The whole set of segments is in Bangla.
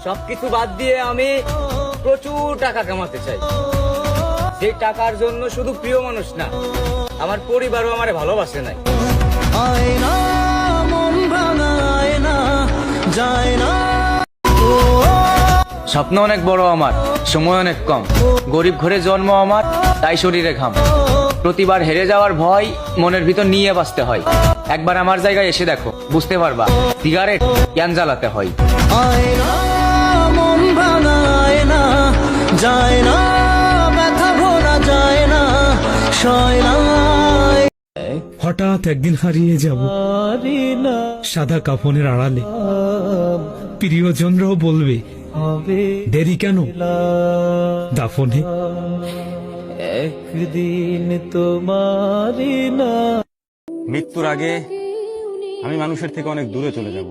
সবকিছু বাদ দিয়ে আমি প্রচুর টাকা কামাতে চাই। যে টাকার জন্য শুধু প্রিয় মানুষ না, আমার পরিবারও আমারে ভালোবাসে নাই। স্বপ্ন অনেক বড় আমার, সময় অনেক কম। গরিব ঘরে জন্ম আমার, তাই শরীরে ঘাম। প্রতিবার হেরে যাওয়ার ভয় মনের ভিতর নিয়ে বাঁচতে হয়। একবার আমার জায়গায় এসে দেখো, বুঝতে পারবা সিগারেট কেন জ্বালাতে হয়। হঠাৎ একদিন হারিয়ে যাব সাদা কাফনের আড়ালে। প্রিয়জনরাও বলবে দেরি কেন দাফনে। একদিন তোমারি না। মৃত্যুর আগে আমি মানুষের থেকে অনেক দূরে চলে যাব,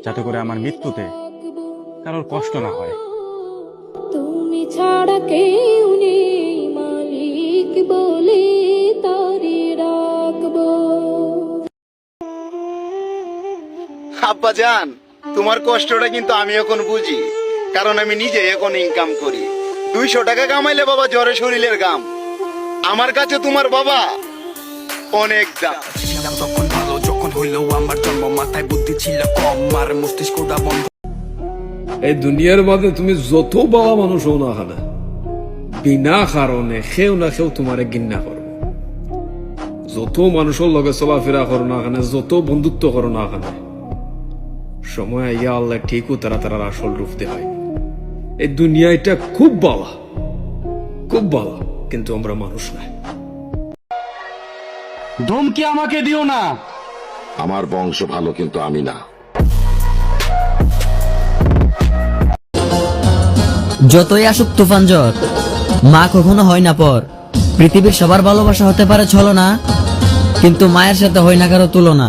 যাতে করে আমার মৃত্যুতে কারোর কষ্ট না হয়। তুমি ছাড়া কেউ নেই মালিক বলে তারি রাখবো। আব্বা জান, তোমার কষ্টটা কিন্তু আমি এখন বুঝি, কারণ আমি নিজে এখন ইনকাম করি। 200 টাকা কামাইলে বাবা জ্বরে শরীরের গাম। আমার কাছে তোমার বাবা অনেক দাম। তখন ভালো যখন হইলো আমার জন্ম, মাথায় বুদ্ধি ছিল কম, আর মস্তিষ্কটা বন্ধ। এই দুনিয়ার মাঝে তুমি যত বাবা মানুষ হও না কেন, বিনা কারণে কেউ না কেউ তোমারে ঘৃণা করো। যত মানুষের লগে চলাফেরা করো না কেন, যত বন্ধুত্ব করো না কেন, সময় আইয়া আল্লাহ ঠিকও তারা তারার আসল রূপ দেখায়। এই দুনিয়া এটা খুব বালা, খুব বালা, কিন্তু আমরা মানুষ না। ধমকি আমাকে দিও না। আমার বংশ ভালো, কিন্তু আমি না। যতই আসুক তুফান ঝড়, মা কখনো হয় না পর। পৃথিবীর সবার ভালোবাসা হতে পারে ছলনা, কিন্তু মায়ের সাথে হয় না কারো তুলনা।